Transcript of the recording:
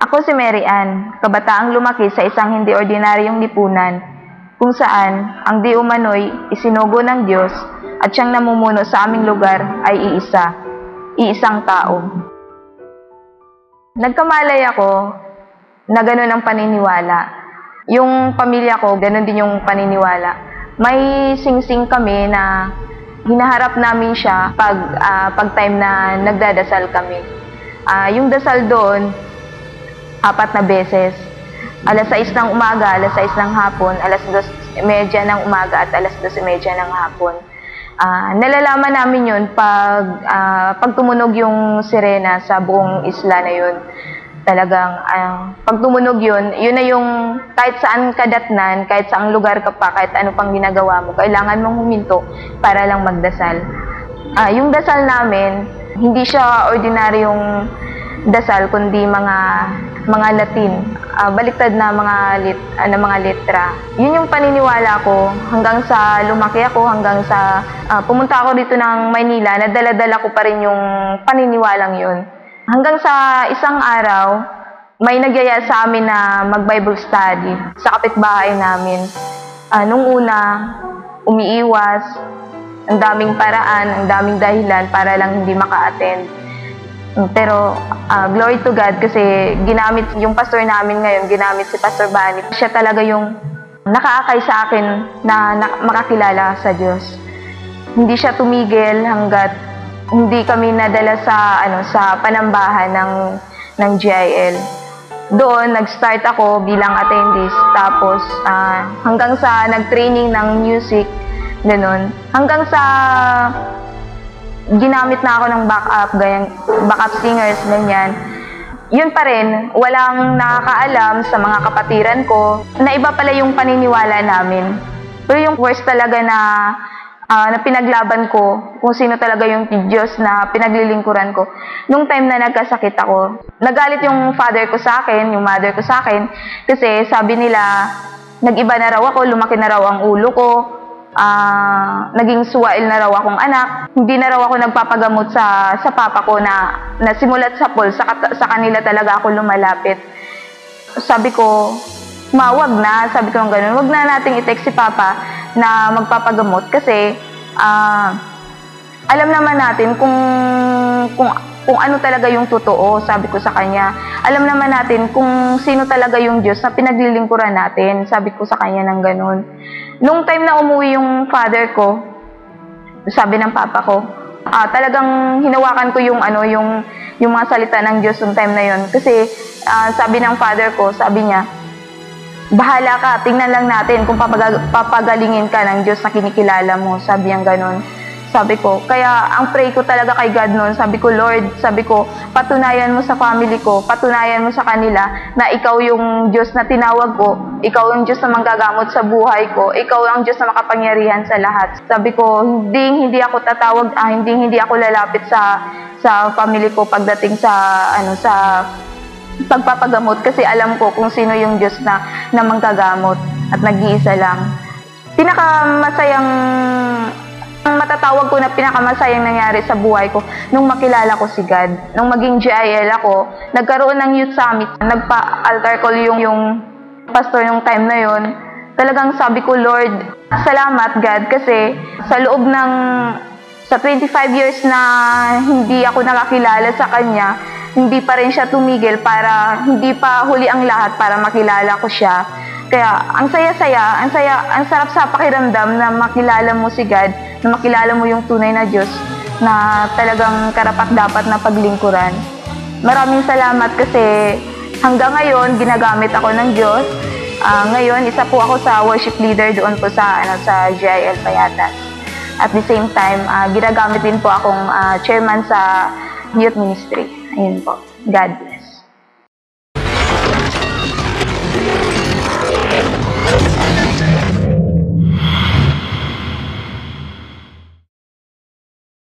Ako si Mary Ann, kabataang lumaki sa isang hindi ordinaryong lipunan, kung saan ang di umano'y isinugo ng Diyos at siyang namumuno sa aming lugar ay iisang tao. Nagkamalay ako na gano'n ang paniniwala. Yung pamilya ko, gano'n din yung paniniwala. May singsing kami na hinaharap namin siya pag time na nagdadasal kami. Yung dasal doon, 4 na beses. Alas 6 ng umaga, alas 6 ng hapon, alas 2:30 ng umaga at alas 2:30 ng hapon. Nalalaman namin yun pag tumunog yung sirena sa buong isla na yun. Talagang pag tumunog yun na yung kahit saan kadatnan, kahit saang lugar ka pa, kahit ano pang ginagawa mo, kailangan mong huminto para lang magdasal. Yung dasal namin, hindi siya ordinaryong dasal kundi mga Latin, baliktad na mga letra. Yun yung paniniwala ko hanggang sa lumaki ako, hanggang sa pumunta ako dito ng Maynila, nadala-dala ko pa rin yung paniniwalang yun. Hanggang sa isang araw, may nagyaya sa amin na mag-Bible study sa kapitbahay namin. Nung una, umiiwas, ang daming paraan, ang daming dahilan para lang hindi maka-attend. Pero glory to God kasi ginamit yung pastor namin ngayon, ginamit si Pastor Bani. Siya talaga yung nakaakay sa akin na makakilala sa Diyos. Hindi siya tumigil hanggat hindi kami nadala sa panambahan ng GIL. Doon nag-start ako bilang attendee, tapos hanggang sa nag-training ng music, ganoon. Hanggang sa ginamit na ako ng backup singers, ganyan. Yun pa rin, walang nakakaalam sa mga kapatiran ko na iba pala yung paniniwala namin. Pero yung worst talaga na pinaglaban ko, kung sino talaga yung Diyos na pinaglilingkuran ko, nung time na nagkasakit ako. Nagalit yung father ko sa akin, yung mother ko sa akin, kasi sabi nila, nag-iba na raw ako, lumaki na raw ang ulo ko, naging suwail na raw akong anak. Hindi na raw ako nagpapagamot sa papa ko na simulat sa pool, sa kanila talaga ako lumalapit. Sabi ko, wag na. Sabi ko ng ganun, wag na nating i-text si papa na magpapagamot kasi alam naman natin kung ano talaga yung totoo. Sabi ko sa kanya, alam naman natin kung sino talaga yung Diyos na pinaglilingkuran natin. Sabi ko sa kanya ng ganun. Nung time na umuwi yung father ko, sabi ng papa ko, talagang hinawakan ko yung mga salita ng Diyos nung time na yon. Kasi sabi ng father ko, sabi niya, bahala ka, tingnan lang natin kung papagalingin ka ng Diyos na kinikilala mo. Sabi niya ganun. Sabi ko, kaya ang pray ko talaga kay God noon, sabi ko, Lord, sabi ko, patunayan mo sa family ko, patunayan mo sa kanila na ikaw yung Diyos na tinawag ko, ikaw yung Diyos na manggagamot sa buhay ko, ikaw ang Diyos na makapangyarihan sa lahat. Sabi ko, hindi ako tatawag, hindi ako lalapit sa family ko pagdating sa pagpapagamot kasi alam ko kung sino yung Diyos na manggagamot at nag-iisa lang. Matatawag ko na pinakamasayang nangyari sa buhay ko nung makilala ko si God. Nung maging GIL ako, nagkaroon ng youth summit, nagpa-altar call yung pastor nung time na yon. Talagang sabi ko, Lord, salamat God kasi sa 25 years na hindi ako nakakilala sa Kanya, hindi pa rin siya tumigil para hindi pa huli ang lahat para makilala ko siya. Kaya ang saya-saya, ang sarap sa pakiramdam na makilala mo si God, na makilala mo yung tunay na Diyos na talagang karapat-dapat na paglingkuran. Maraming salamat kasi hanggang ngayon ginagamit ako ng Diyos. Ngayon isa po ako sa worship leader doon po sa GIL Payatas. At the same time, ginagamit din po akong chairman sa youth ministry. Ayun po. God bless.